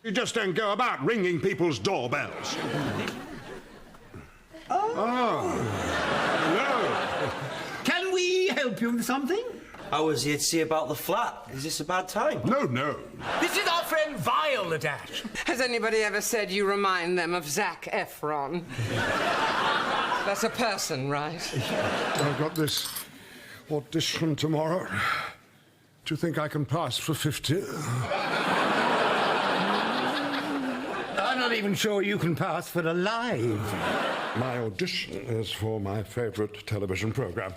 You just don't go about ringing people's doorbells. Oh. Hello. Can we help you with something? I was here to see about the flat. Is this a bad time? No. This is our friend Violet Ash. Has anybody ever said you remind them of Zac Efron? That's a person, right? I've got this audition tomorrow. Do you think I can pass for 50? I'm not even sure you can pass for alive. My audition is for my favourite television programme,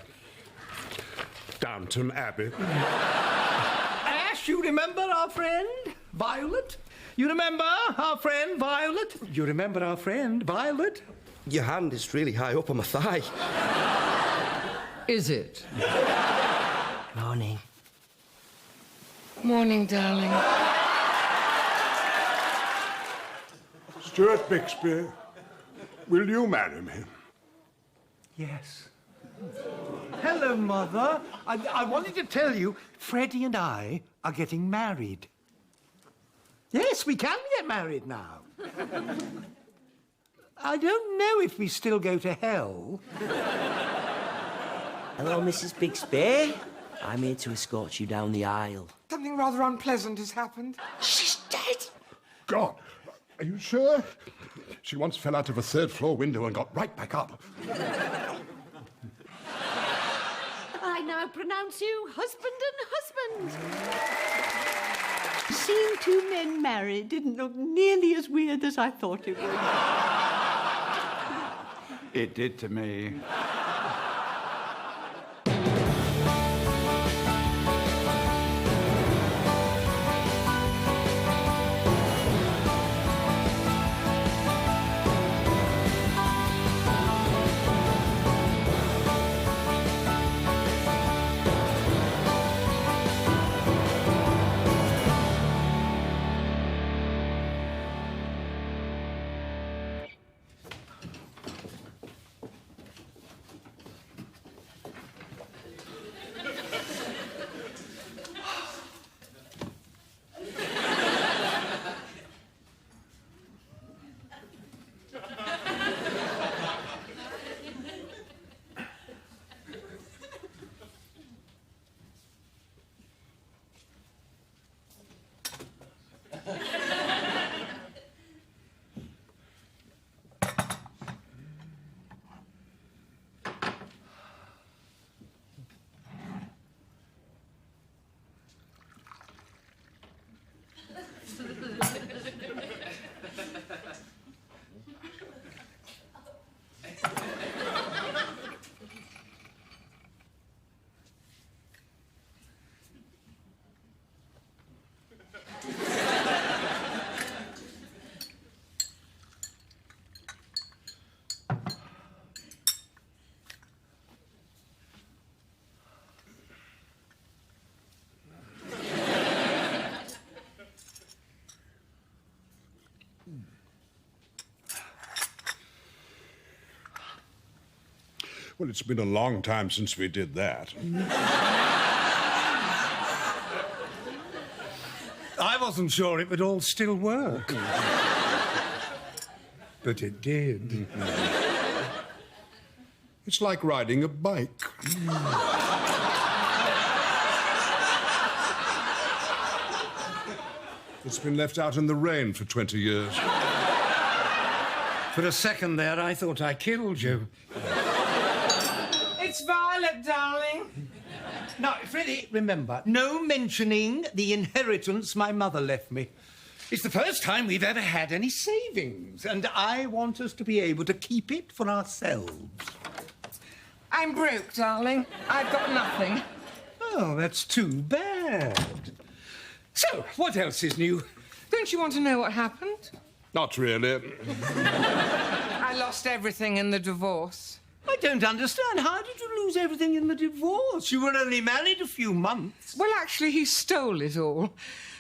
Downton Abbey. Ash, you remember our friend Violet? You remember our friend Violet? You remember our friend Violet? Your hand is really high up on my thigh. Is it? Morning. Morning, darling. Stuart Bixby, will you marry me? Yes. Hello, Mother. I wanted to tell you, Freddie and I are getting married. Yes, we can get married now. I don't know if we still go to hell. Hello, Mrs. Bixby. I'm here to escort you down the aisle. Something rather unpleasant has happened. She's dead. God, are you sure? She once fell out of a third-floor window and got right back up. I now pronounce you husband and husband. Seeing two men married didn't look nearly as weird as I thought it would. It did to me. Well, it's been a long time since we did that. I wasn't sure it would all still work. But it did. It's like riding a bike. It's been left out in the rain for 20 years. For a second there, I thought I killed you. It's Violet, darling. Now, Freddie, remember, no mentioning the inheritance my mother left me. It's the first time we've ever had any savings, and I want us to be able to keep it for ourselves. I'm broke, darling. I've got nothing. Oh, that's too bad. So, what else is new? Don't you want to know what happened? Not really. I lost everything in the divorce. I don't understand. How did you lose everything in the divorce? You were only married a few months. Well, actually, he stole it all.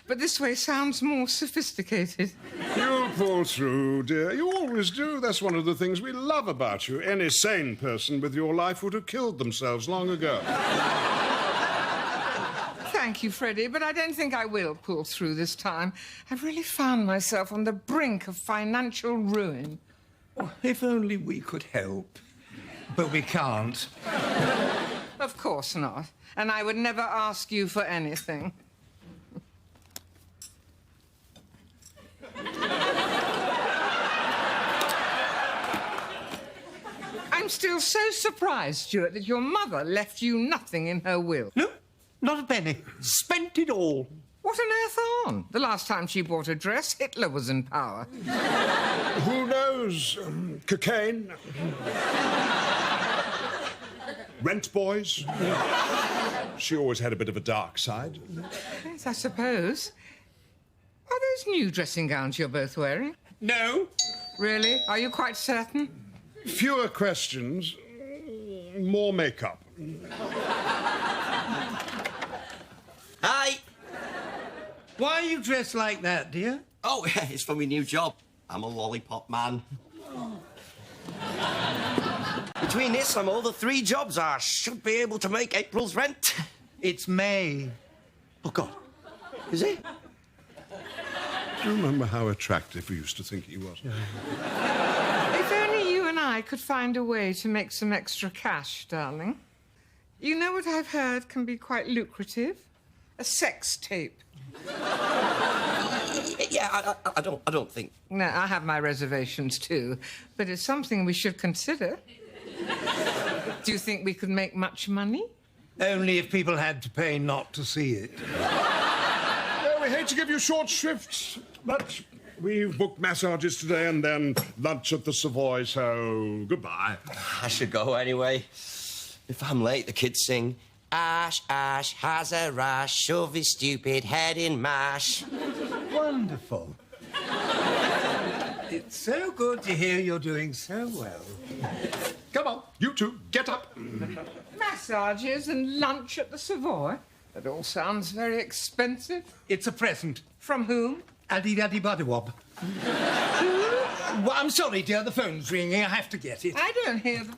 But this way sounds more sophisticated. You'll pull through, dear. You always do. That's one of the things we love about you. Any sane person with your life would have killed themselves long ago. Thank you, Freddie, but I don't think I will pull through this time. I've really found myself on the brink of financial ruin. Oh, if only we could help. But we can't. Of course not. And I would never ask you for anything. I'm still so surprised, Stuart, that your mother left you nothing in her will. No, not a penny. Spent it all. What on earth on? The last time she bought a dress, Hitler was in power. Who knows? Cocaine? Rent boys? She always had a bit of a dark side. Yes, I suppose. Are those new dressing gowns you're both wearing? No. Really? Are you quite certain? Fewer questions, more makeup. Hi. Why are you dressed like that, dear? Oh, it's for my new job. I'm a lollipop man. Between this and all the 3 jobs, I should be able to make April's rent. It's May. Oh, God. Is it? Do you remember how attractive we used to think he was? If only you and I could find a way to make some extra cash, darling. You know what I've heard can be quite lucrative? A sex tape. Yeah, I don't think... No, I have my reservations too, but it's something we should consider. Do you think we could make much money? Only if people had to pay not to see it. We hate to give you short shrift, but we've booked massages today and then lunch at the Savoy, so goodbye. I should go anyway. If I'm late, the kids sing, Ash, Ash has a rash, shove his stupid head in mash. Wonderful. It's so good to hear you're doing so well. Come on, you two, get up. Massages and lunch at the Savoy? That all sounds very expensive. It's a present. From whom? Addy-daddy-buddy-wob. Well, I'm sorry, dear, the phone's ringing. I have to get it. I don't hear them.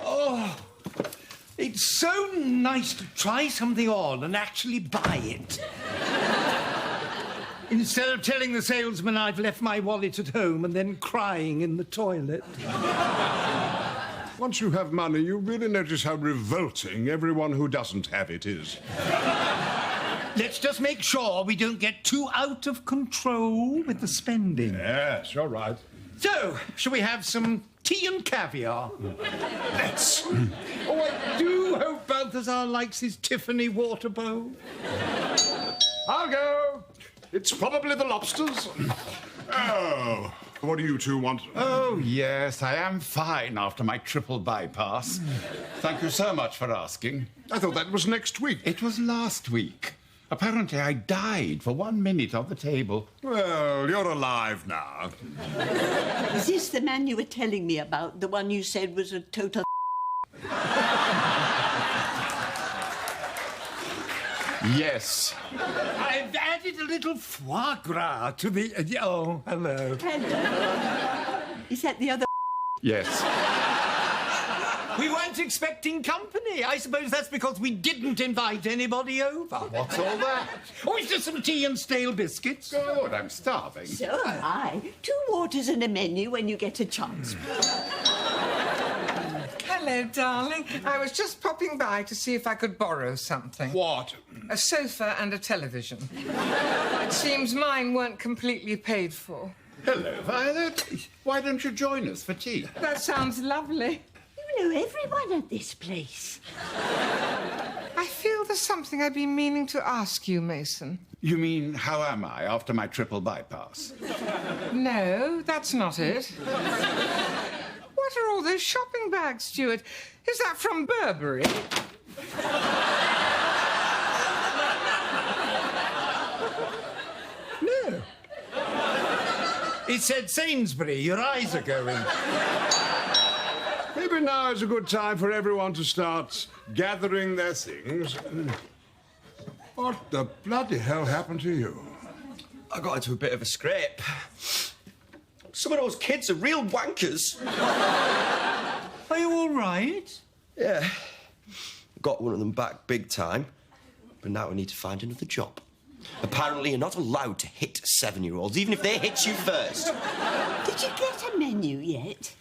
Oh, it's so nice to try something on and actually buy it. Instead of telling the salesman I've left my wallet at home and then crying in the toilet. Once you have money, you really notice how revolting everyone who doesn't have it is. Let's just make sure we don't get too out of control with the spending. Yes, you're right. So, shall we have some tea and caviar? Let's. Oh, I do hope Balthazar likes his Tiffany water bowl. I'll go. It's probably the lobsters. Oh, what do you two want? Oh, yes, I am fine after my triple bypass. Thank you so much for asking. I thought that was next week. It was last week. Apparently, I died for 1 minute on the table. Well, you're alive now. Is this the man you were telling me about? The one you said was a total... Yes. I've added a little foie gras to the... oh, hello. Hello. Is that the other... Yes. We weren't expecting company. I suppose that's because we didn't invite anybody over. What's all that? Oh, it's just some tea and stale biscuits. Good, I'm starving. So am I. 2 waters and a menu when you get a chance. Hello, darling. I was just popping by to see if I could borrow something. What? A sofa and a television. It seems mine weren't completely paid for. Hello, Violet. Why don't you join us for tea? That sounds lovely. You know everyone at this place. I feel there's something I've been meaning to ask you, Mason. You mean, how am I after my triple bypass? No, that's not it. What are all those shopping bags, Stuart? Is that from Burberry? No. It said Sainsbury. Your eyes are going. Maybe now is a good time for everyone to start gathering their things. What the bloody hell happened to you? I got into a bit of a scrape. Some of those kids are real wankers. Are you all right? Yeah. Got one of them back big time, but now I need to find another job. Apparently, you're not allowed to hit 7-year-olds, even if they hit you first. Did you get a menu yet?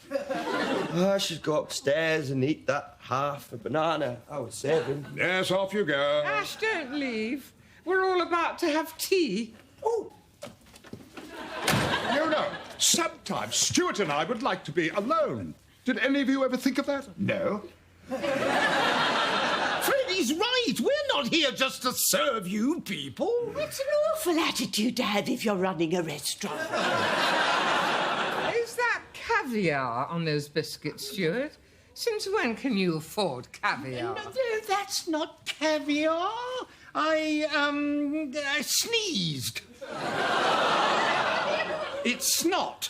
I should go upstairs and eat that half a banana I was saving. Yes, off you go. Ash, don't leave. We're all about to have tea. Oh. No. Sometimes Stuart and I would like to be alone. Did any of you ever think of that? No. Freddie's right. We're not here just to serve you people. It's an awful attitude to have if you're running a restaurant. Is that caviar on those biscuits, Stuart? Since when can you afford caviar? No, that's not caviar. I sneezed. It's snot.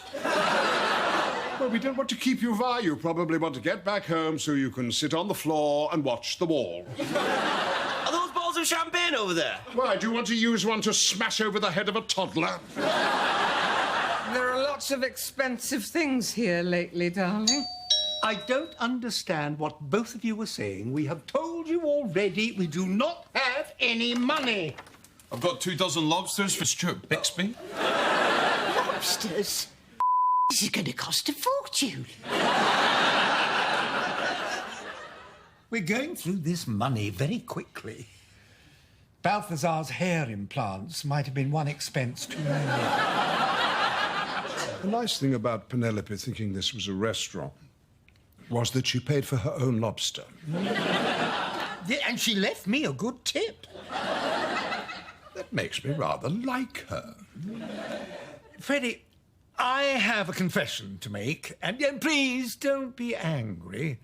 Well, we don't want to keep you far. You probably want to get back home so you can sit on the floor and watch the wall. Are those bottles of champagne over there? Why, do you want to use one to smash over the head of a toddler? There are lots of expensive things here lately, darling. I don't understand what both of you were saying. We have told you already we do not have any money. I've got 24 lobsters for Stuart Bixby. Lobsters? This is going to cost a fortune. We're going through this money very quickly. Balthazar's hair implants might have been one expense too many. The nice thing about Penelope thinking this was a restaurant was that she paid for her own lobster. Yeah, and she left me a good tip. That makes me rather like her. Freddie, I have a confession to make, and please don't be angry.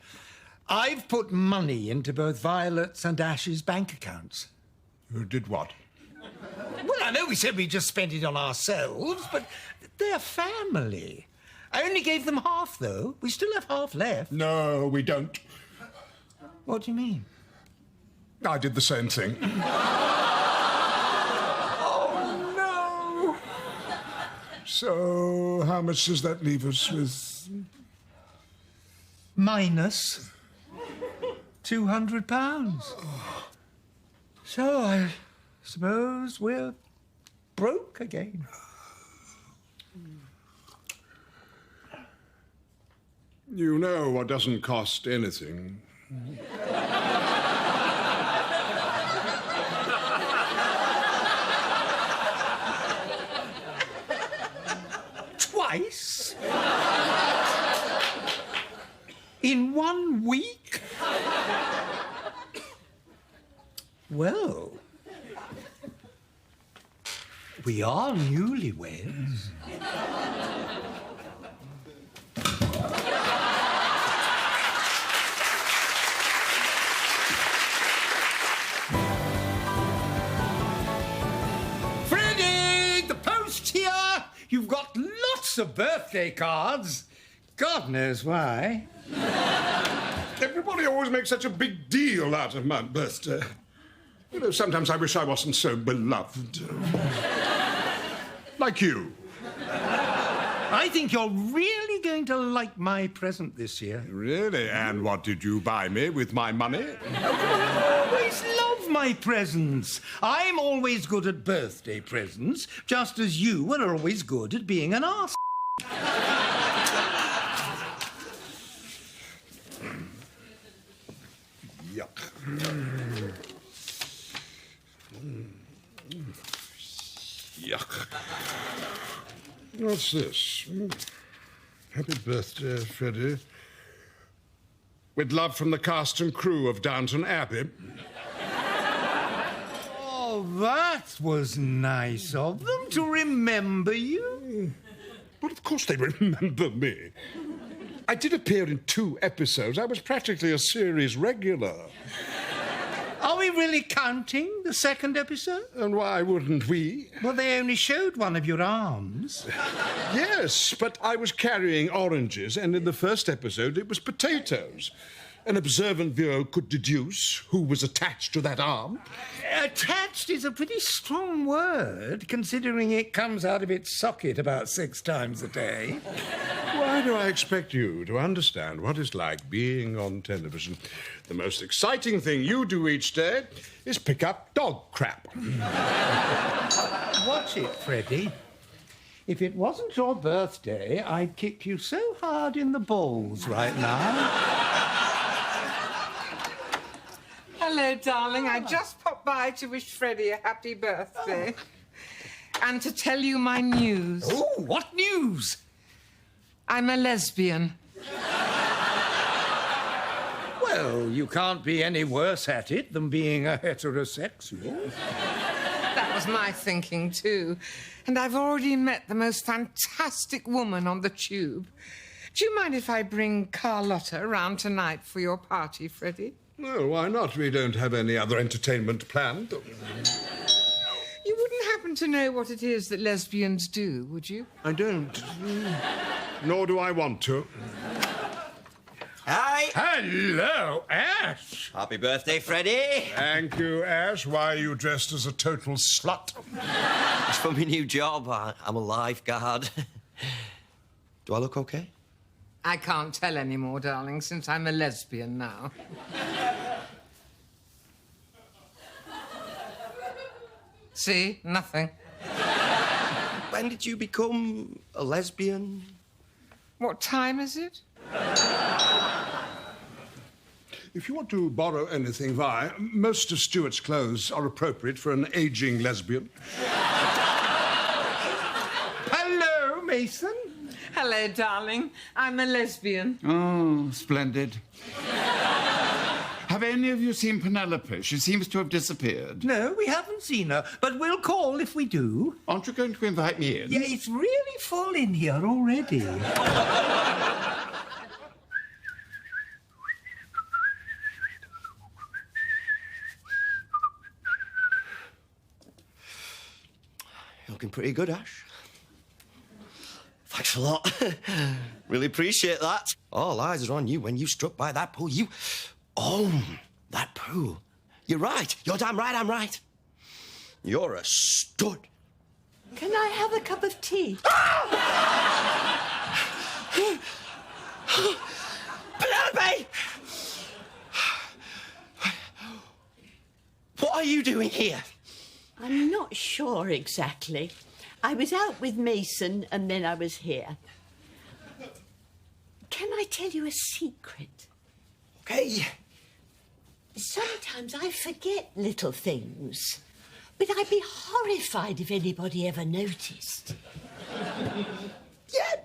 I've put money into both Violet's and Ash's bank accounts. You did what? Well, I know we said we just spent it on ourselves, but they're family. I only gave them half, though. We still have half left. No, we don't. What do you mean? I did the same thing. Oh, no! So, how much does that leave us with? Minus £200. So I suppose we're broke again. You know what doesn't cost anything. Twice? In 1 week? Well, we are newlyweds. Freddie, the post here! You've got lots of birthday cards. God knows why. Everybody always makes such a big deal out of my birthday. You know, sometimes I wish I wasn't so beloved. Like you. I think you're really going to like my present this year. Really? And what did you buy me with my money? I always love my presents. I'm always good at birthday presents, just as you are always good at being an arse. Yuck. Yuck. What's this? Happy birthday, Freddie. With love from the cast and crew of Downton Abbey. Oh, that was nice of them to remember you. But of course they remember me. I did appear in 2 episodes. I was practically a series regular. Are we really counting the second episode? And why wouldn't we? Well, they only showed one of your arms. Yes, but I was carrying oranges, and in the first episode it was potatoes. An observant viewer could deduce who was attached to that arm. Attached is a pretty strong word, considering it comes out of its socket about 6 times a day. Why, Why do I expect you to understand what it's like being on television? The most exciting thing you do each day is pick up dog crap. Watch it, Freddie. If it wasn't your birthday, I'd kick you so hard in the balls right now. Hello, darling. I just popped by to wish Freddie a happy birthday. And to tell you my news. Oh, what news? I'm a lesbian. Well, you can't be any worse at it than being a heterosexual. That was my thinking, too. And I've already met the most fantastic woman on the tube. Do you mind if I bring Carlotta round tonight for your party, Freddie? Well, why not? We don't have any other entertainment planned. You wouldn't happen to know what it is that lesbians do, would you? I don't. Nor do I want to. Hi. Hello, Ash. Happy birthday, Freddie. Thank you, Ash. Why are you dressed as a total slut? It's for my new job. I'm a lifeguard. Do I look okay? I can't tell anymore, darling, since I'm a lesbian now. See? Nothing. When did you become a lesbian? What time is it? If you want to borrow anything, Vi, most of Stuart's clothes are appropriate for an aging lesbian. Hello, Mason. Hello, darling. I'm a lesbian. Oh, splendid. Have any of you seen Penelope? She seems to have disappeared. No, we haven't seen her, but we'll call if we do. Aren't you going to invite me in? Yeah, it's really full in here already. You're looking pretty good, Ash. Thanks a lot. Really appreciate that. All eyes are on you when you struck by that pool. You own that pool. You're right. You're damn right I'm right. You're a stud. Can I have a cup of tea? Penelope! What are you doing here? I'm not sure exactly. I was out with Mason and then I was here. Can I tell you a secret? Okay. Sometimes I forget little things, but I'd be horrified if anybody ever noticed. Yeah,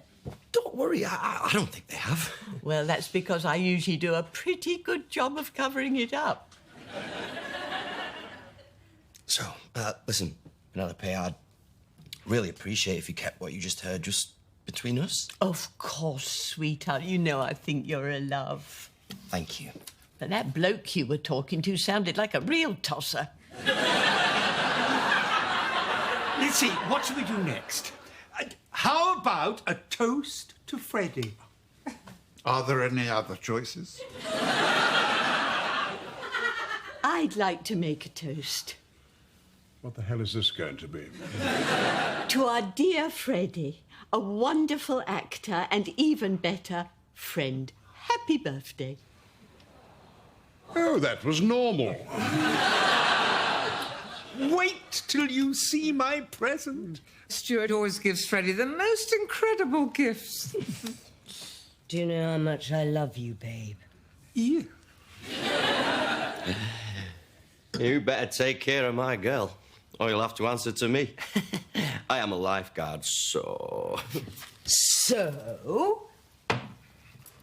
don't worry. I don't think they have. Well, that's because I usually do a pretty good job of covering it up. So, listen, Penelope, I'd really appreciate if you kept what you just heard just between us. Of course, sweetheart. You know I think you're a love. Thank you. But that bloke you were talking to sounded like a real tosser. Let's see, what shall we do next? How about a toast to Freddie? Are there any other choices? I'd like to make a toast. What the hell is this going to be? To our dear Freddie, a wonderful actor and even better, friend. Happy birthday. Oh, that was normal. Wait till you see my present. Stuart always gives Freddie the most incredible gifts. Do you know how much I love you, babe? Yeah. You better take care of my girl, or you'll have to answer to me. I am a lifeguard, so... So?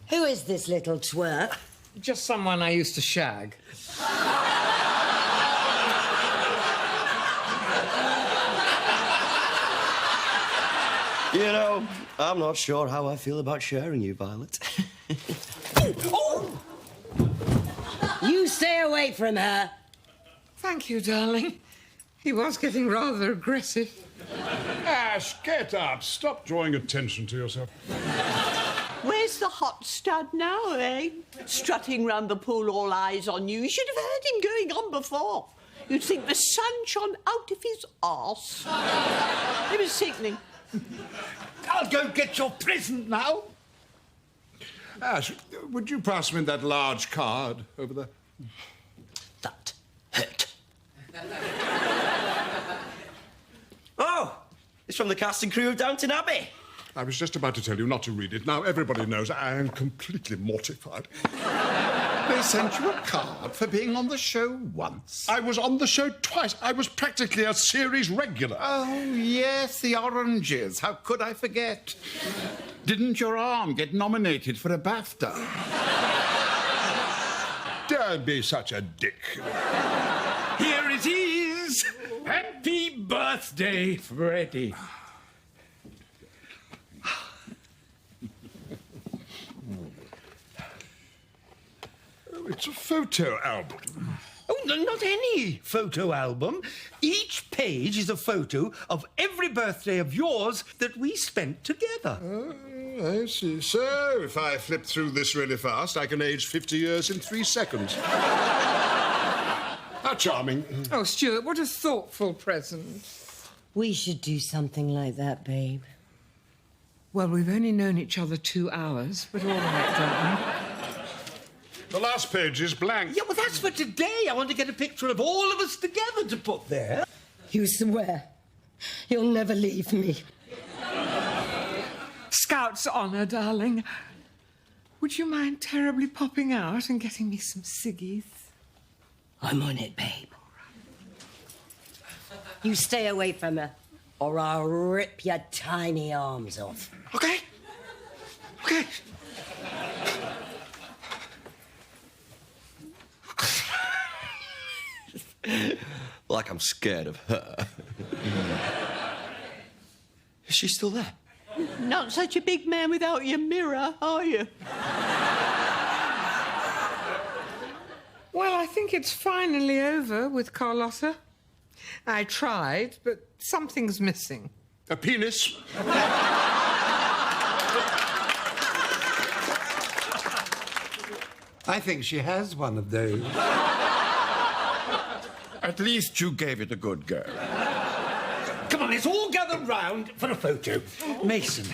Who is this little twerp? Just someone I used to shag. You know, I'm not sure how I feel about sharing you, Violet. You stay away from her. Thank you, darling. He was getting rather aggressive. Ash, get up. Stop drawing attention to yourself. Where's the hot stud now, eh? Strutting round the pool, all eyes on you. You should have heard him going on before. You'd think the sun shone out of his arse. It was sickening. I'll go get your present now. Ash, would you pass me that large card over there? That hurt. Oh, it's from the cast and crew of Downton Abbey. I was just about to tell you not to read it. Now everybody knows I am completely mortified. They sent you a card for being on the show once. I was on the show twice. I was practically a series regular. Oh, yes, the oranges. How could I forget? Didn't your arm get nominated for a BAFTA? Don't be such a dick. Here it is. Happy birthday, Freddie. It's a photo album. Oh, no, not any photo album. Each page is a photo of every birthday of yours that we spent together. I see. So, if I flip through this really fast, I can age 50 years in 3 seconds. How charming. Oh, Stuart, what a thoughtful present. We should do something like that, babe. Well, we've only known each other 2 hours, but all right, darling. The last page is blank. Yeah, well, that's for today. I want to get a picture of all of us together to put there. You swear you'll never leave me. Scout's honour, darling. Would you mind terribly popping out and getting me some ciggies? I'm on it, babe. You stay away from her, or I'll rip your tiny arms off. Okay. Okay. Like I'm scared of her. Is she still there? Not such a big man without your mirror, are you? Well, I think it's finally over with Carlotta. I tried, but something's missing. A penis. I think she has one of those. At least you gave it a good go. Come on, let's all gather round for a photo. Mason,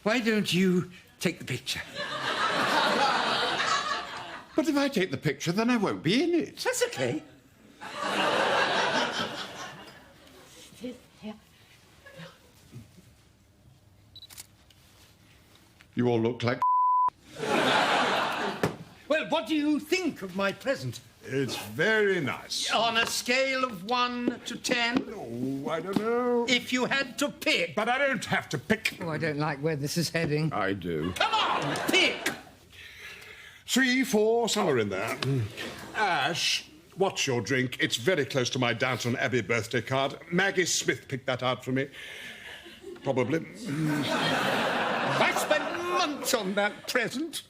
why don't you take the picture? But if I take the picture, then I won't be in it. That's okay. You all look like... Well, what do you think of my present? It's very nice. On a scale of 1 to 10? Oh, I don't know. If you had to pick. But I don't have to pick. Oh, I don't like where this is heading. I do. Come on, pick! 3, 4, somewhere in there. Ash, what's your drink? It's very close to my Downton Abbey birthday card. Maggie Smith picked that out for me. Probably. I spent months on that present.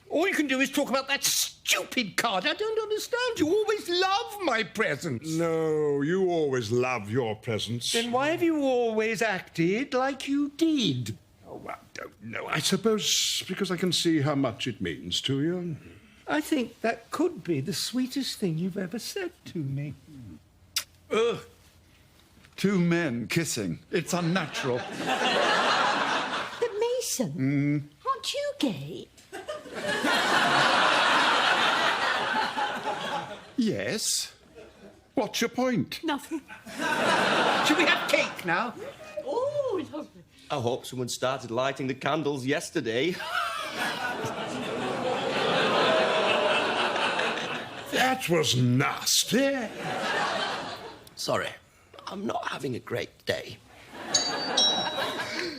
All you can do is talk about that stupid card. I don't understand. You always love my presents. No, you always love your presents. Then why have you always acted like you did? Oh, I don't know. I suppose because I can see how much it means to you. I think that could be the sweetest thing you've ever said to me. Ugh. 2 men kissing. It's unnatural. But Mason, aren't you gay? Yes. What's your point? Nothing. Should we have cake now? Oh, lovely. I hope someone started lighting the candles yesterday. That was nasty. Sorry, I'm not having a great day.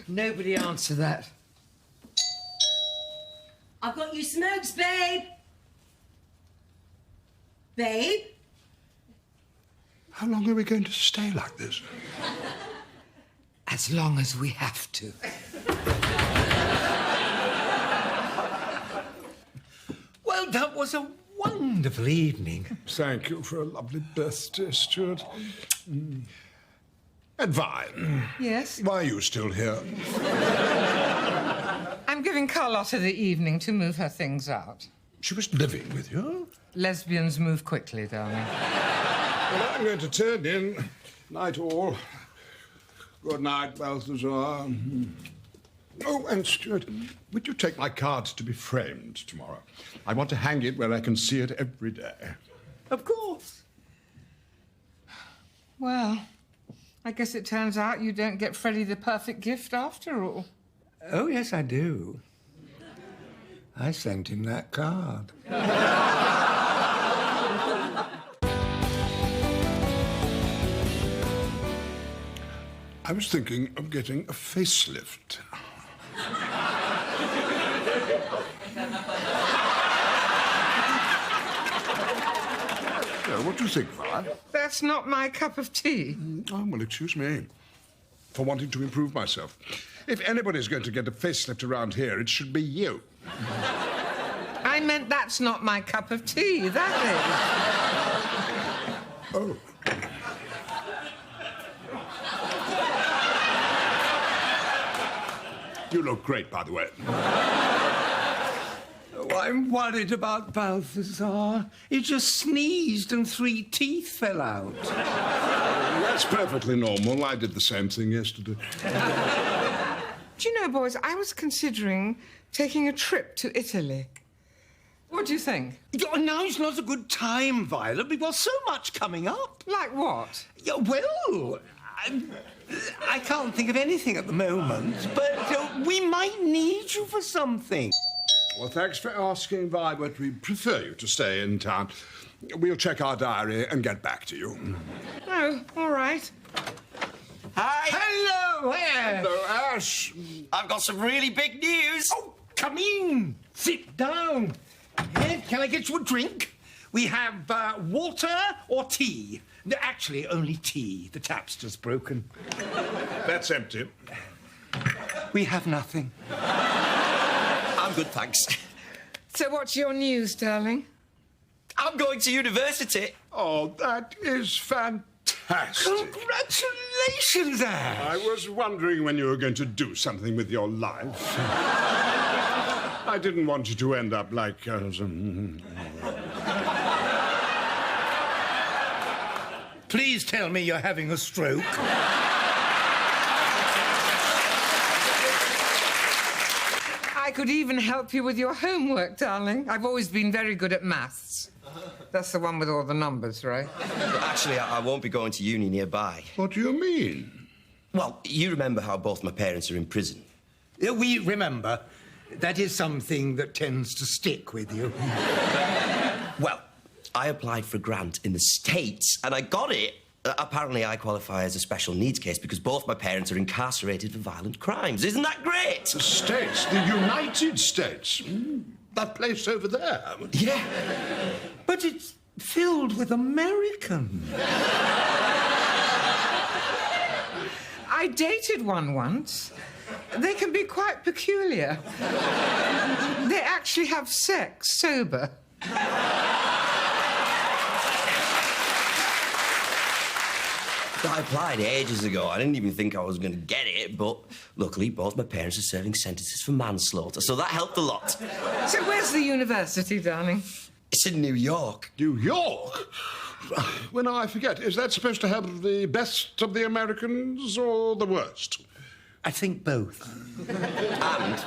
Nobody answer that. I've got you smokes, babe. Babe? How long are we going to stay like this? As long as we have to. Well, that was a wonderful evening. Thank you for a lovely birthday, Stuart. And Vi, Yes? why are you still here? I'm giving Carlotta the evening to move her things out. She was living with you? Lesbians move quickly, darling. Well, I'm going to turn in. Night all. Good night, Balthazar. Oh, and Stuart, would you take my card to be framed tomorrow? I want to hang it where I can see it every day. Of course. Well, I guess it turns out you don't get Freddie the perfect gift after all. Oh, yes, I do. I sent him that card. I was thinking of getting a facelift. What do you think, Vi? That's not my cup of tea. Oh, well, excuse me for wanting to improve myself. If anybody's going to get a facelift around here, it should be you. I meant that's not my cup of tea, that is. Oh. You look great, by the way. Oh, I'm worried about Balthazar. He just sneezed and 3 teeth fell out. That's perfectly normal. I did the same thing yesterday. Do you know, boys, I was considering taking a trip to Italy. What do you think? Yeah, now's not a good time, Violet. We've got so much coming up. Like what? Yeah, well, I can't think of anything at the moment, but we might need you for something. Well, thanks for asking, Vi, but we prefer you to stay in town. We'll check our diary and get back to you. Oh, all right. Hi. Hello, Ash. Hello, Ash. I've got some really big news. Oh, come in. Sit down. Can I get you a drink? We have water or tea. No, actually, only tea. The tap's just broken. That's empty. We have nothing. I'm good, thanks. So what's your news, darling? I'm going to university. Oh, that is fantastic. Congratulations, Ash. I was wondering when you were going to do something with your life. I didn't want you to end up like... Please tell me you're having a stroke. I could even help you with your homework, darling. I've always been very good at maths. That's the one with all the numbers, right? Actually, I won't be going to uni nearby. What do you mean? Well, you remember how both my parents are in prison. We remember. That is something that tends to stick with you. Well, I applied for a grant in the States, and I got it. Apparently, I qualify as a special needs case because both my parents are incarcerated for violent crimes. Isn't that great? The States, the United States. That place over there. Yeah. But it's filled with Americans. I dated one once. They can be quite peculiar. They actually have sex sober. I applied ages ago. I didn't even think I was going to get it, but luckily both my parents are serving sentences for manslaughter, so that helped a lot. So where's the university, darling? It's in New York. New York? Well, now I forget. Is that supposed to have the best of the Americans or the worst? I think both. And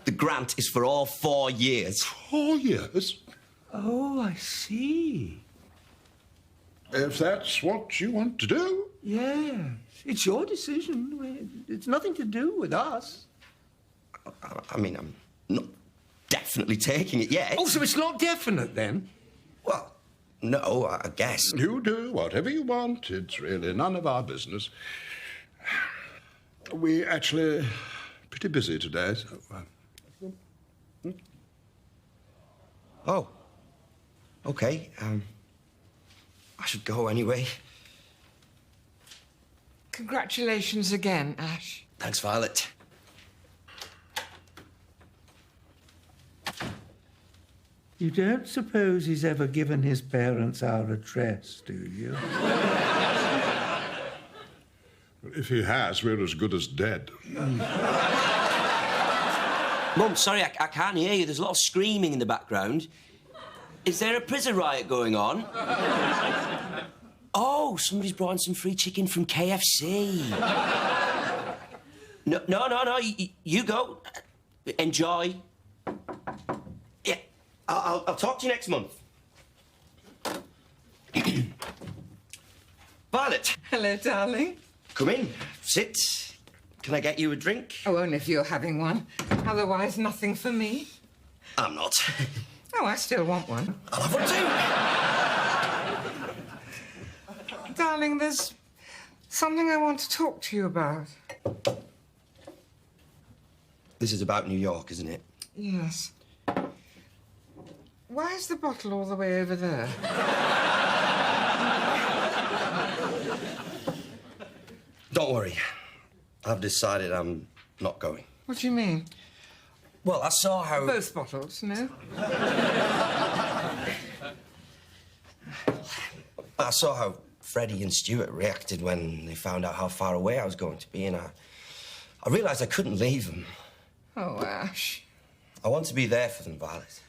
the grant is for all 4 years. 4 years? Oh, I see. If that's what you want to do. Yeah. It's your decision. It's nothing to do with us. I mean, I'm not definitely taking it yet. Oh, so it's not definite, then? Well, no, I guess. You do whatever you want. It's really none of our business. We're actually pretty busy today, so... Oh. Okay, I should go anyway. Congratulations again, Ash. Thanks, Violet. You don't suppose he's ever given his parents our address, do you? If he has, we're as good as dead. Mum, sorry, I can't hear you. There's a lot of screaming in the background. Is there a prison riot going on? Oh, somebody's brought in some free chicken from KFC. No. You go. Enjoy. Yeah, I'll talk to you next month. Violet. Hello, darling. Come in. Sit. Can I get you a drink? Oh, only if you're having one. Otherwise, nothing for me. I'm not. Oh, I still want one. I'll have one too. Darling, there's something I want to talk to you about. This is about New York, isn't it? Yes. Why is the bottle all the way over there? Don't worry. I've decided I'm not going. What do you mean? Well, I saw how... Both bottles, no? I saw how Freddie and Stuart reacted when they found out how far away I was going to be, and I realised I couldn't leave them. Oh, Ash. I want to be there for them, Violet.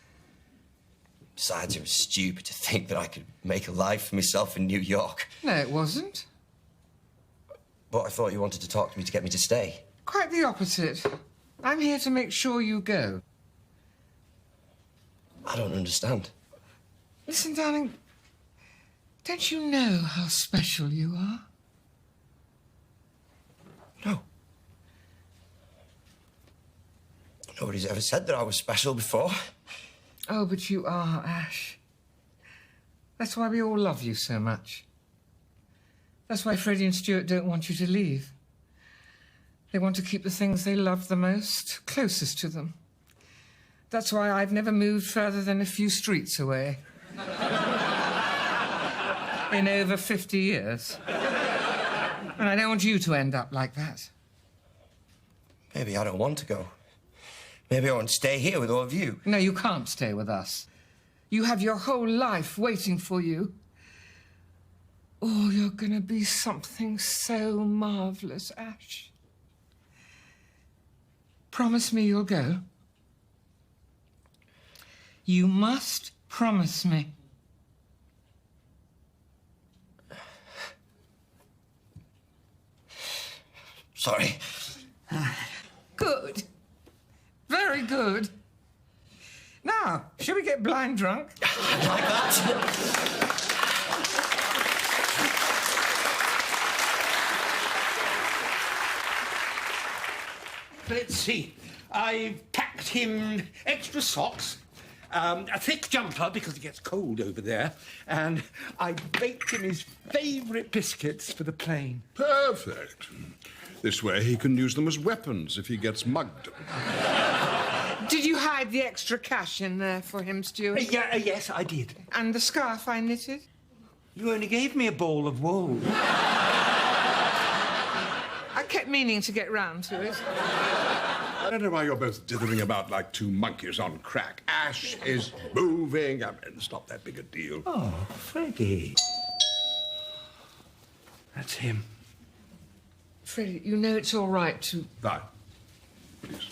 Besides, it was stupid to think that I could make a life for myself in New York. No, it wasn't. But I thought you wanted to talk to me to get me to stay. Quite the opposite. I'm here to make sure you go. I don't understand. Listen, darling, don't you know how special you are? No. Nobody's ever said that I was special before. Oh, but you are, Ash. That's why we all love you so much. That's why Freddie and Stuart don't want you to leave. They want to keep the things they love the most closest to them. That's why I've never moved further than a few streets away. In over 50 years. And I don't want you to end up like that. Maybe I don't want to go. Maybe I want to stay here with all of you. No, you can't stay with us. You have your whole life waiting for you. Oh, you're going to be something so marvellous, Ash. Promise me you'll go. You must promise me. Sorry. Good. Very good. Now, shall we get blind drunk? Like that? Let's see. I've packed him extra socks, a thick jumper because it gets cold over there, and I baked him his favourite biscuits for the plane. Perfect. This way he can use them as weapons if he gets mugged. Did you hide the extra cash in there for him, Stuart? Yes, I did. And the scarf I knitted? You only gave me a ball of wool. I kept meaning to get round to it. I don't know why you're both dithering about like two monkeys on crack. Ash is moving. I mean, it's not that big a deal. Oh, Freddie. That's him. Freddie, you know it's all right to... Right. Please.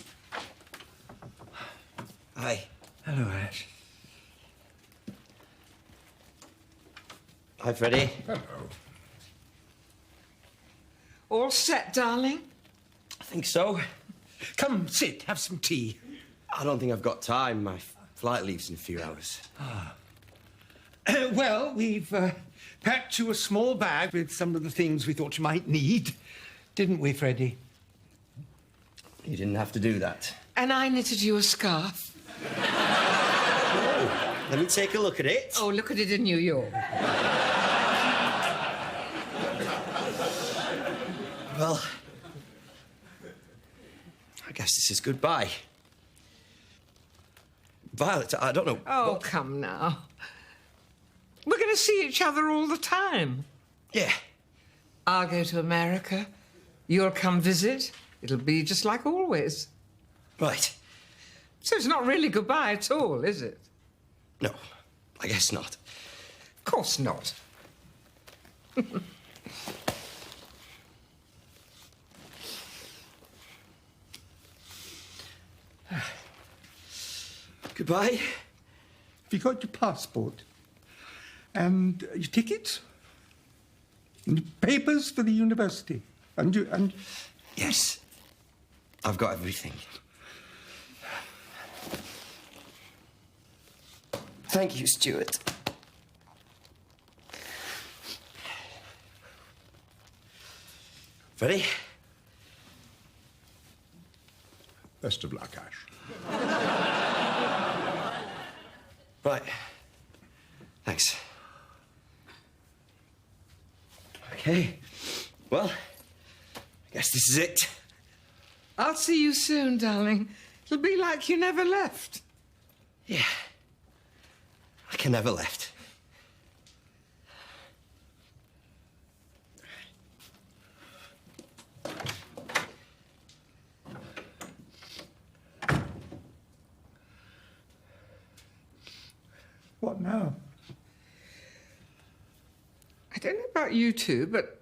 Hi. Hello, Ash. Hi, Freddie. Hello. All set, darling? I think so. Come, sit, have some tea. I don't think I've got time. My flight leaves in a few hours. Well, we've packed you a small bag with some of the things we thought you might need. Didn't we, Freddie? You didn't have to do that. And I knitted you a scarf. Let me take a look at it. Oh, look at it in New York. Well, I guess this is goodbye. Violet, I don't know... Oh, come now. We're going to see each other all the time. Yeah. I'll go to America. You'll come visit. It'll be just like always. Right. So it's not really goodbye at all, is it? No, I guess not. Of course not. Goodbye. Have you got your passport? And your tickets? And your papers for the university? And Yes. I've got everything. Thank you, Stuart. Ready? Best of luck, Ash. Right. Thanks. Okay. Well, I guess this is it. I'll see you soon, darling. It'll be like you never left. Yeah. Like I never left. What now? I don't know about you two, but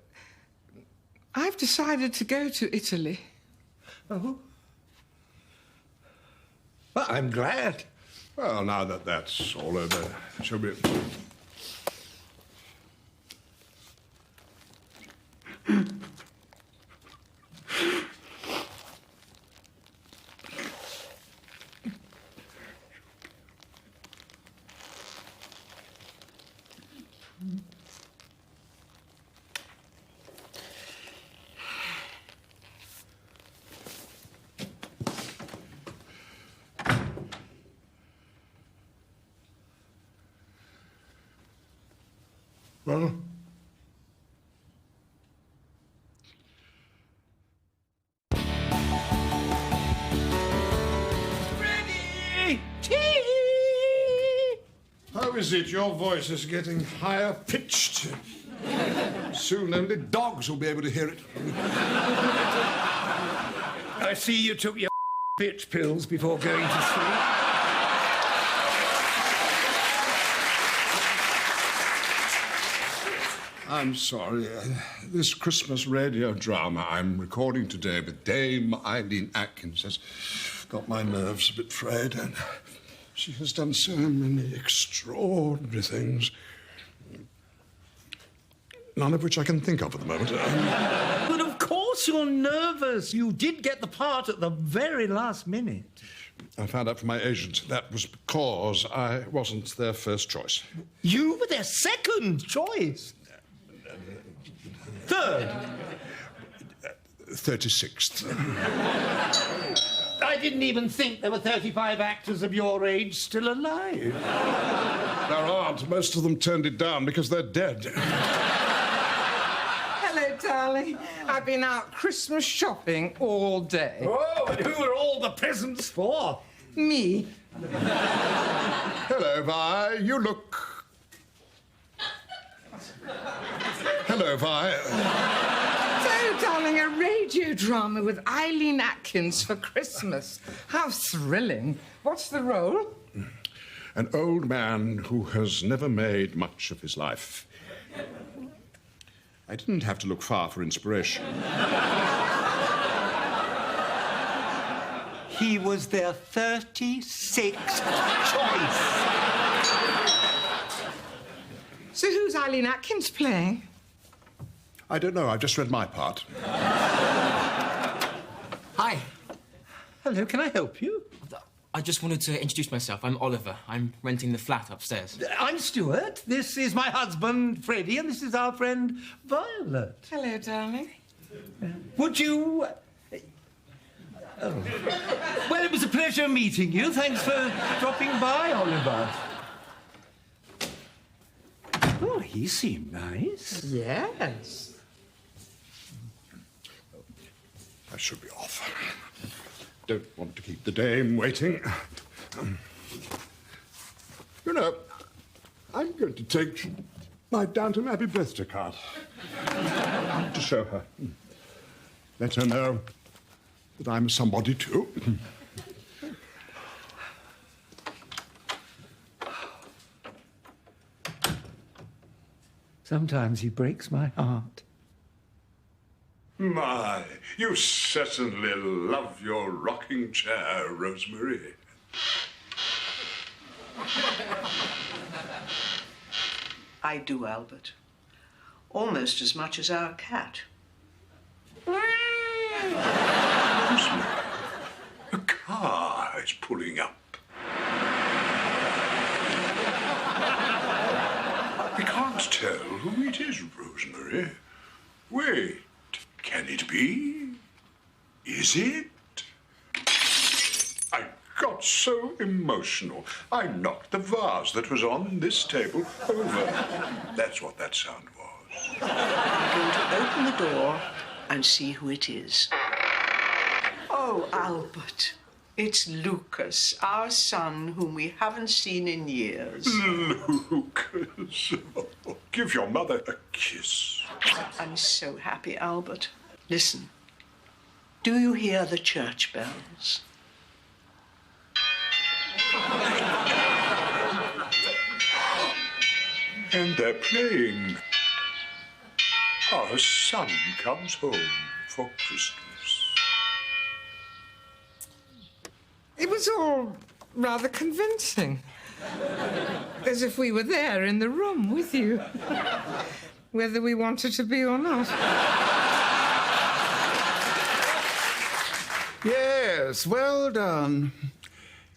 I've decided to go to Italy. Oh? Well, I'm glad. Well, now that that's all over, shall we... Well... Ready! Tea! How is it your voice is getting higher pitched? Soon only dogs will be able to hear it. I see you took your bitch pills before going to sleep. I'm sorry. This Christmas radio drama I'm recording today with Dame Eileen Atkins has got my nerves a bit frayed, and she has done so many extraordinary things, none of which I can think of at the moment. But of course you're nervous. You did get the part at the very last minute. I found out from my agent that was because I wasn't their first choice. You were their second choice. Third. 36th. I didn't even think there were 35 actors of your age still alive. There aren't. Most of them turned it down because they're dead. Hello, darling. I've been out Christmas shopping all day. Oh, and who are all the presents for? Me. Hello, Vi. You look... Hello, Vi. So, darling, a radio drama with Eileen Atkins for Christmas. How thrilling. What's the role? An old man who has never made much of his life. I didn't have to look far for inspiration. He was their 36th choice. So who's Eileen Atkins playing? I don't know. I've just read my part. Hi. Hello, can I help you? I just wanted to introduce myself. I'm Oliver. I'm renting the flat upstairs. I'm Stuart. This is my husband, Freddie, and this is our friend, Violet. Hello, darling. Would you... Oh. Well, it was a pleasure meeting you. Thanks for dropping by, Oliver. Oh, he seemed nice. Yes. I should be off. Don't want to keep the dame waiting. You know, I'm going to take my Downton Abbey birthday card to show her. Let her know that I'm somebody too. Sometimes he breaks my heart. My, you certainly love your rocking chair, Rosemary. I do, Albert. Almost as much as our cat. Rosemary. eyes pulling up. I can't tell who it is, Rosemary. Wait, can it be? Is it? I got so emotional. I knocked the vase that was on this table over. That's what that sound was. I'm going to open the door and see who it is. Oh, Albert. It's Lucas, our son, whom we haven't seen in years. Lucas. Oh, give your mother a kiss. I'm so happy, Albert. Listen. Do you hear the church bells? And they're playing Our Son Comes Home for Christmas. It was all rather convincing. As if we were there in the room with you. Whether we wanted to be or not. Yes, well done.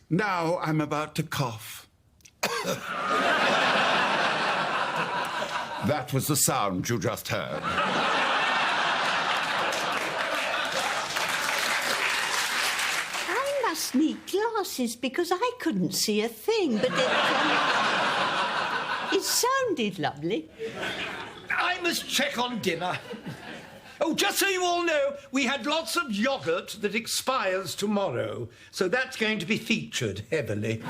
Now I'm about to cough. That was the sound you just heard. I must need glasses because I couldn't see a thing, but it sounded lovely. I must check on dinner. Oh, just so you all know, we had lots of yoghurt that expires tomorrow, so that's going to be featured heavily.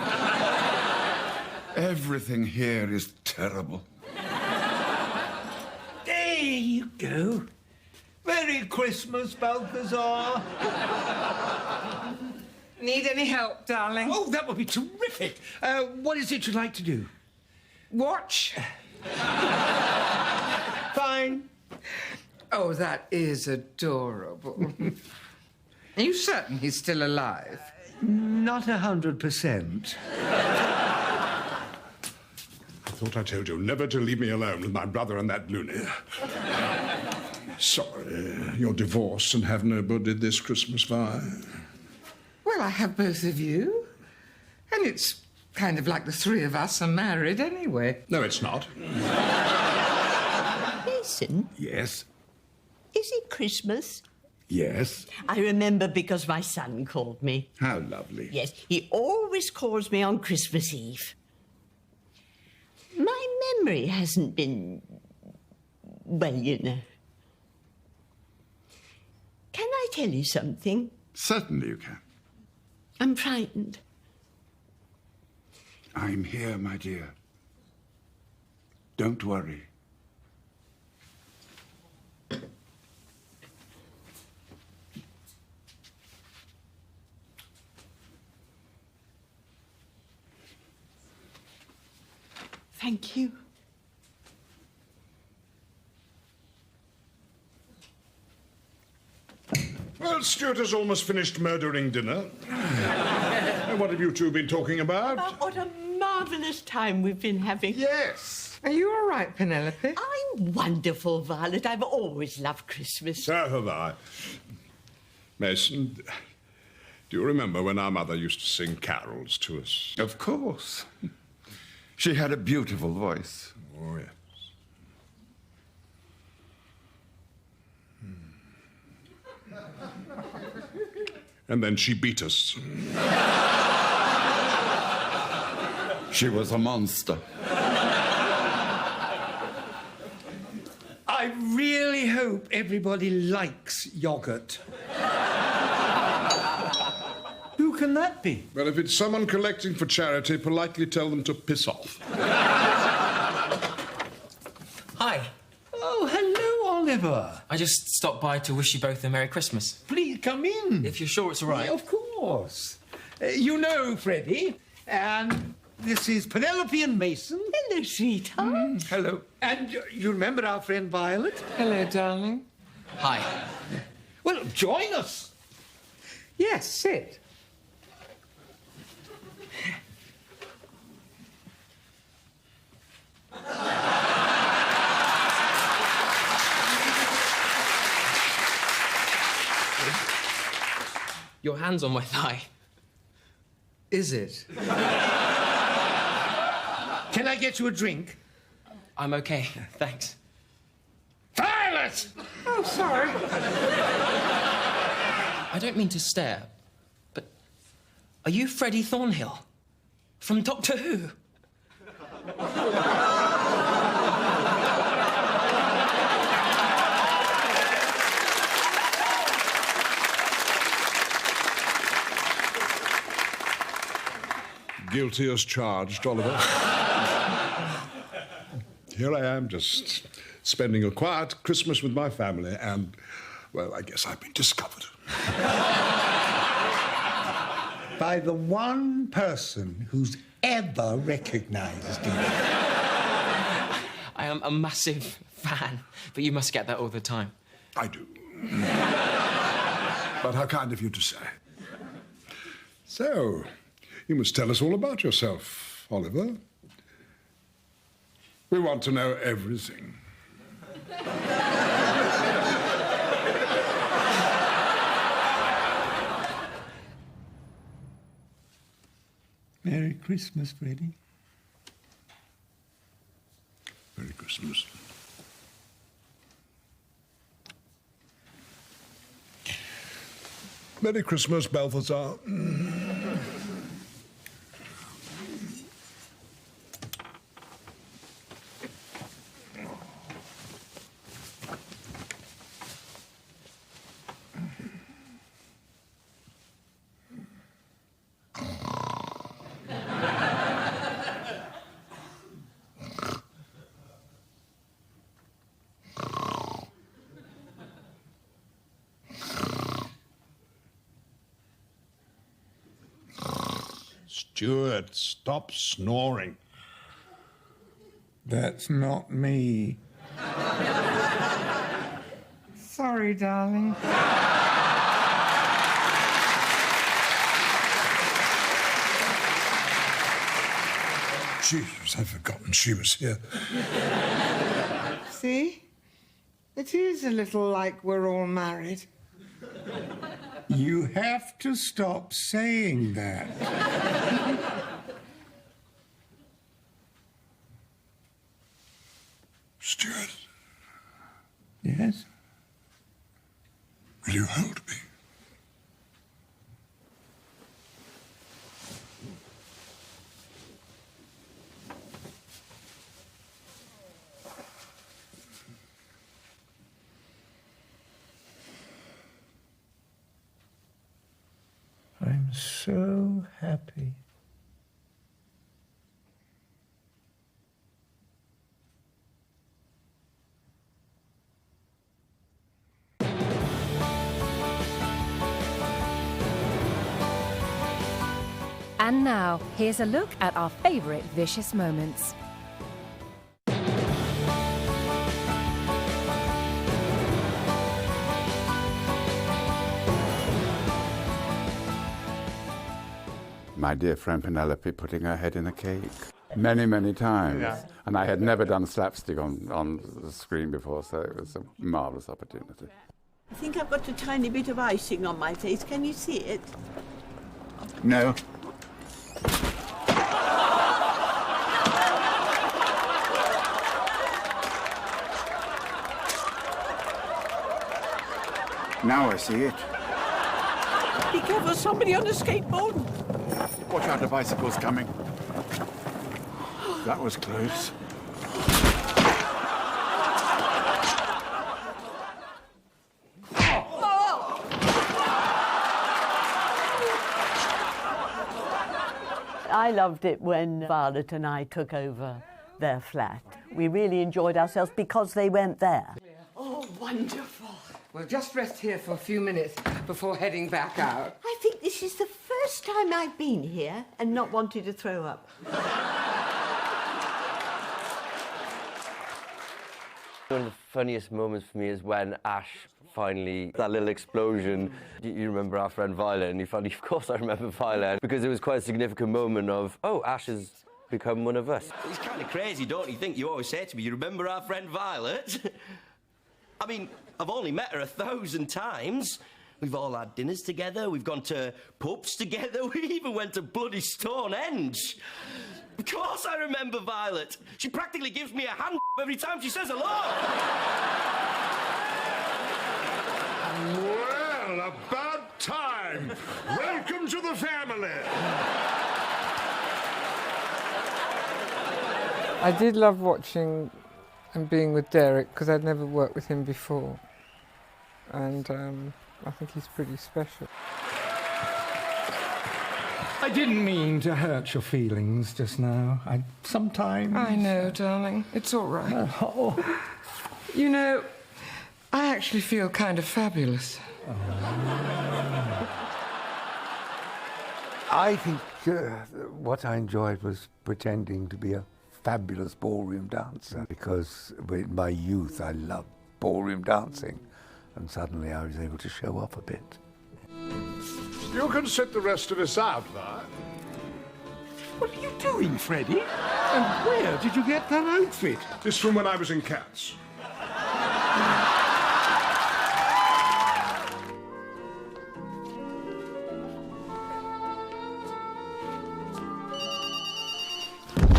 Everything here is terrible. There you go. Merry Christmas, Balthazar. Need any help, darling? Oh, that would be terrific. What is it you'd like to do? Watch. Fine. Oh, that is adorable. Are you certain he's still alive? Not 100%. I thought I told you never to leave me alone with my brother and that loony. Sorry, you're divorced and have nobody this Christmas fire. Well, I have both of you. And it's kind of like the three of us are married anyway. No, it's not. Listen, Yes, is it Christmas? yes. I remember because my son called me. How lovely. Yes, he always calls me on Christmas Eve. My memory hasn't been, well, you know. Can I tell you something? Certainly you can. I'm frightened. I'm here, my dear. Don't worry. Thank you. Well, Stuart has almost finished murdering dinner. What have you two been talking about? Oh, what a marvellous time we've been having. Yes. Are you all right, Penelope? I'm wonderful, Violet. I've always loved Christmas. So have I. Mason, do you remember when our mother used to sing carols to us? Of course. She had a beautiful voice. Oh, yes. And then she beat us. She was a monster. I really hope everybody likes yoghurt. Who can that be? Well, if it's someone collecting for charity, politely tell them to piss off. Hi. Oh, hello, Oliver. I just stopped by to wish you both a Merry Christmas. Please come in. If you're sure it's all right. Yeah, of course. You know Freddie, and this is Penelope and Mason. Hello, sweetheart. Hello. And you remember our friend Violet? Hello, darling. Hi. Well, join us. Yes, sit. Your hand's on my thigh. Is it? Can I get you a drink? I'm okay, thanks. Violet! Oh, sorry. I don't mean to stare, but are you Freddie Thornhill from Doctor Who? Guilty as charged, Oliver. Here I am, just spending a quiet Christmas with my family, and, well, I guess I've been discovered. By the one person who's ever recognised him. I am a massive fan, but you must get that all the time. I do. But how kind of you to say. So, you must tell us all about yourself, Oliver. We want to know everything. Merry Christmas, Freddie. Merry Christmas. Merry Christmas, Balthazar. Stuart, stop snoring. That's not me. Sorry, darling. Jesus, I'd forgotten she was here. See? It is a little like we're all married. You have to stop saying that. Stuart, Yes? will you hold me? I'm so happy. And now, here's a look at our favourite vicious moments. My dear friend Penelope putting her head in a cake. Many, many times. Yeah. And I had never done slapstick on the screen before, so it was a marvellous opportunity. I think I've got a tiny bit of icing on my face. Can you see it? No. Now I see it. Be careful, somebody on a skateboard. Watch out, the bicycle's coming. That was close. I loved it when Violet and I took over their flat. We really enjoyed ourselves because they went there. Oh, wonderful. We'll just rest here for a few minutes before heading back out. I think this is the first time I've been here and not wanted to throw up. One of the funniest moments for me is when Ash finally, that little explosion. You remember our friend Violet, and he finally, of course I remember Violet, because it was quite a significant moment of, oh, Ash has become one of us. It's kind of crazy, don't you think? You always say to me, you remember our friend Violet? I mean, I've only met her 1,000 times, We've all had dinners together, we've gone to pubs together, we even went to bloody Stonehenge. Of course I remember Violet. She practically gives me a hand every time she says hello. Well, about time. Welcome to the family. I did love watching and being with Derek because I'd never worked with him before. And I think he's pretty special. I didn't mean to hurt your feelings just now. Sometimes... I know, darling. It's all right. Oh. You know, I actually feel kind of fabulous. I think what I enjoyed was pretending to be a fabulous ballroom dancer, because in my youth I loved ballroom dancing, and suddenly I was able to show off a bit. You can sit the rest of us out there. What are you doing, Freddie? And where did you get that outfit? This from when I was in Cats.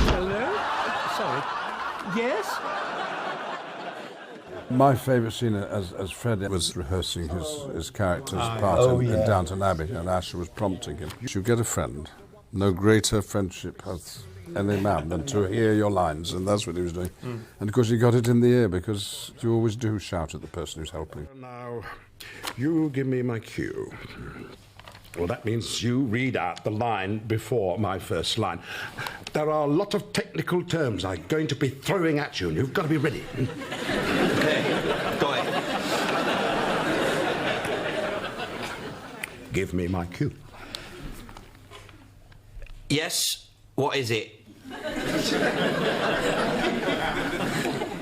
Hello? Sorry. Yes? My favourite scene as Fred was rehearsing his character's part in Downton Abbey, and Asher was prompting him. You get a friend. No greater friendship has any man than to hear your lines, and that's what he was doing. And of course he got it in the ear, because you always do shout at the person who's helping. Now, you give me my cue. Well, that means you read out the line before my first line. There are a lot of technical terms I'm going to be throwing at you, and you've got to be ready. Okay, go ahead. Give me my cue. Yes, what is it?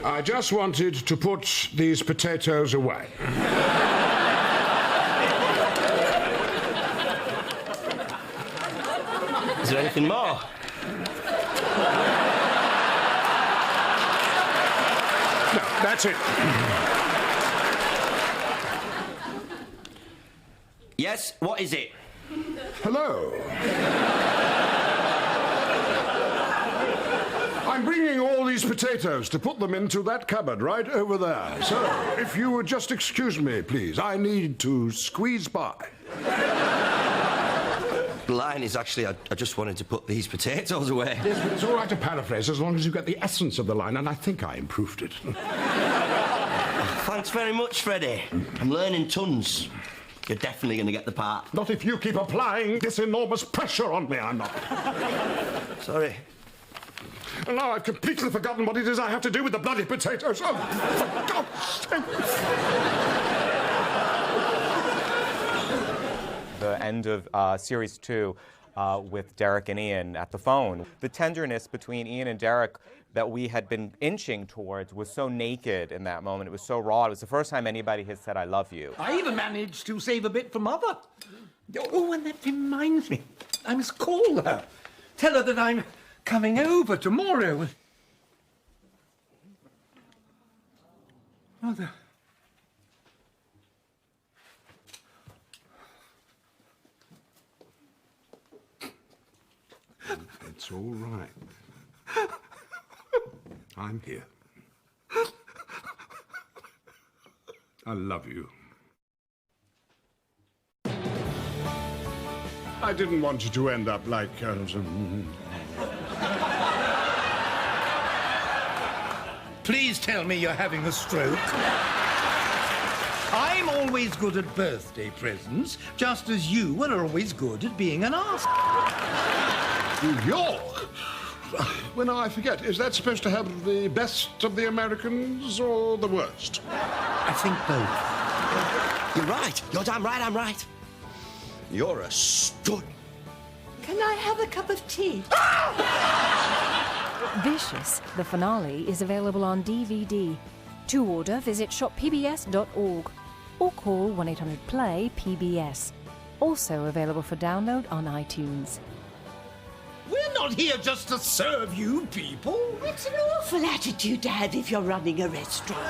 I just wanted to put these potatoes away. Is there anything more? No, that's it. Yes, what is it? Hello. I'm bringing all these potatoes to put them into that cupboard right over there. So, if you would just excuse me, please. I need to squeeze by. The line is actually, I just wanted to put these potatoes away. Yes, but it's all right to paraphrase as long as you get the essence of the line, and I think I improved it. Thanks very much, Freddie. I'm learning tons. You're definitely going to get the part. Not if you keep applying this enormous pressure on me, I'm not. Sorry. And now I've completely forgotten what it is I have to do with the bloody potatoes. Oh, for God's sake! The end of Series 2 with Derek and Ian at the phone. The tenderness between Ian and Derek that we had been inching towards was so naked in that moment. It was so raw. It was the first time anybody had said, "I love you." I even managed to save a bit for Mother. Oh, and that reminds me. I must call her. Tell her that I'm coming over tomorrow. Mother. It's all right. I'm here. I love you. I didn't want you to end up like... Please tell me you're having a stroke. I'm always good at birthday presents, just as you are always good at being an arse. New York? Well, now, I forget. Is that supposed to have the best of the Americans or the worst? I think both. You're right. You're damn right, I'm right. You're a stud. Can I have a cup of tea? Vicious, the finale, is available on DVD. To order, visit shoppbs.org or call 1-800-PLAY-PBS. Also available for download on iTunes. We're not here just to serve you people. It's an awful attitude to have if you're running a restaurant.